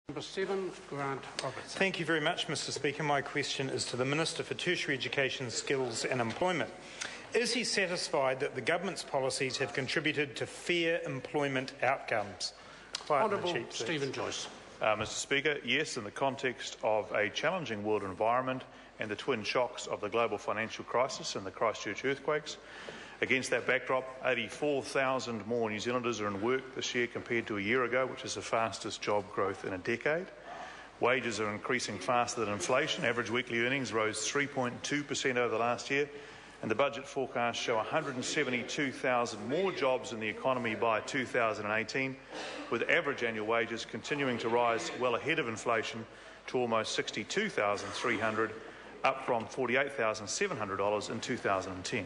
Number 7, Grant Robertson. Thank you very much, Mr Speaker. My question is to the Minister for Tertiary Education, Skills and Employment. Is he satisfied that the government's policies have contributed to fair employment outcomes? Honourable Stephen Joyce. Mr Speaker, yes, in the context of a challenging world environment and the twin shocks of the global financial crisis and the Christchurch earthquakes. Against that backdrop, 84,000 more New Zealanders are in work this year compared to a year ago, which is the fastest job growth in a decade. Wages are increasing faster than inflation. Average weekly earnings rose 3.2% over the last year, and the budget forecasts show 172,000 more jobs in the economy by 2018, with average annual wages continuing to rise well ahead of inflation to almost $62,300, up from $48,700 in 2010.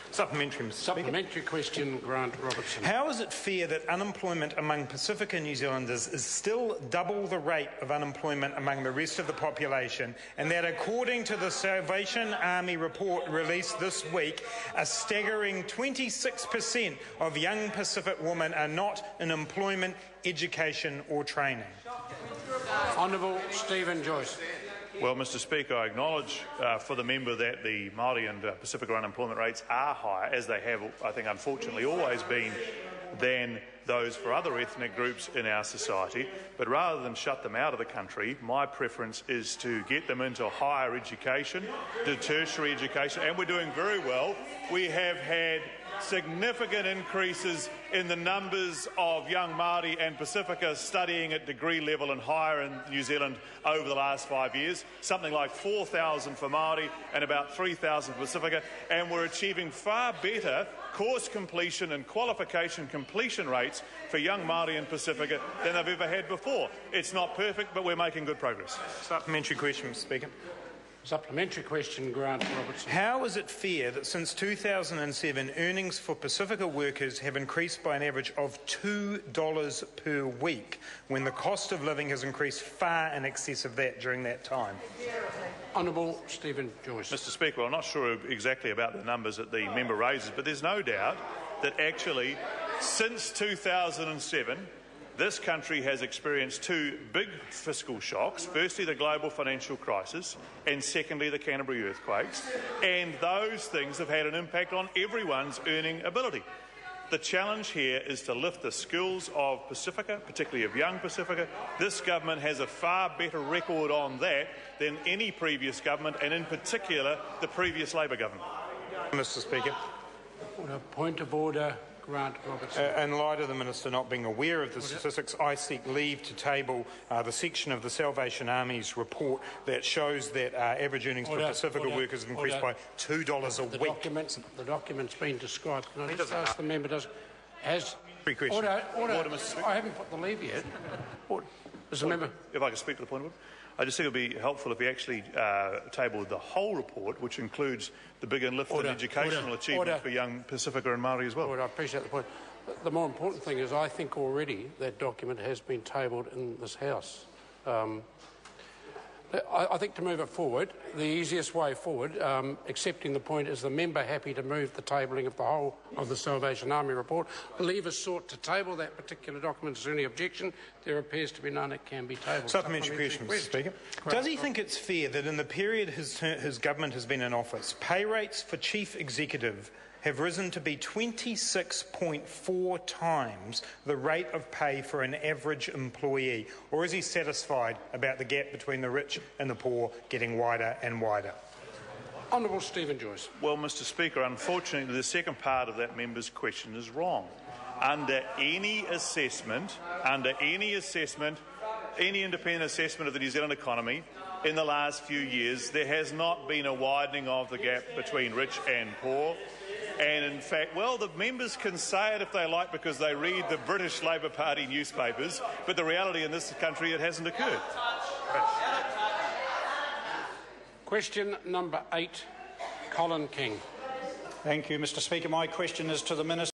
Supplementary, Mr Speaker. Supplementary question, Grant Robertson. How is it fair that unemployment among Pacifica New Zealanders is still double the rate of unemployment among the rest of the population, and that according to the Salvation Army report released this week, a staggering 26% of young Pacific women are not in employment, education or training? Honourable Stephen Joyce. Well, Mr Speaker, I acknowledge for the member that the Māori and Pacifica unemployment rates are higher, as they have, I think, unfortunately always been, than those for other ethnic groups in our society. But rather than shut them out of the country, my preference is to get them into higher education, to tertiary education, and we're doing very well. We have had significant increases in the numbers of young Māori and Pacifica studying at degree level and higher in New Zealand over the last 5 years, something like 4,000 for Māori and about 3,000 for Pacifica, and we're achieving far better course completion and qualification completion rates for young Māori and Pacifica than they've ever had before. It's not perfect, but we're making good progress. Supplementary question, Mr Speaker. Supplementary question, Grant Robertson. How is it fair that since 2007 earnings for Pacifica workers have increased by an average of $2 per week when the cost of living has increased far in excess of that during that time? Honourable Stephen Joyce. Mr Speaker, I'm not sure exactly about the numbers that the member raises, but there's no doubt that actually since 2007 this country has experienced two big fiscal shocks. Firstly, the global financial crisis, and secondly, the Canterbury earthquakes. And those things have had an impact on everyone's earning ability. The challenge here is to lift the skills of Pacifica, particularly of young Pacifica. This government has a far better record on that than any previous government, and in particular, the previous Labour government. Mr Speaker. Point of order. Grant Robertson. In light of the Minister not being aware of the statistics, I seek leave to table the section of the Salvation Army's report that shows that average earnings for Pacifica workers have increased by $2 a week. The document's been described. Can I just ask the member, has... Order, Mr. Speaker. I haven't put the leave yet. Mr. Member. If I could speak to the point of order. I just think it would be helpful if we actually tabled the whole report, which includes the big and lifted educational achievement for young Pacifica and Māori as well. I appreciate the point. The more important thing is I think already that document has been tabled in this House. I think to move it forward, the easiest way forward, accepting the point, is the member happy to move the tabling of the whole of the Salvation Army report. Leave is sought to table that particular document. Is there any objection? There appears to be none. It can be tabled. Supplementary question, Mr Speaker. Does he think it's fair that in the period his government has been in office, pay rates for chief executive have risen to be 26.4 times the rate of pay for an average employee? Or is he satisfied about the gap between the rich and the poor getting wider and wider? Honourable Stephen Joyce. Well, Mr Speaker, unfortunately the second part of that member's question is wrong. Under any assessment, any independent assessment of the New Zealand economy in the last few years, there has not been a widening of the gap between rich and poor. And in fact, well, the members can say it if they like because they read the British Labour Party newspapers, but the reality in this country, it hasn't occurred. Question number 8, Colin King. Thank you, Mr Speaker. My question is to the Minister.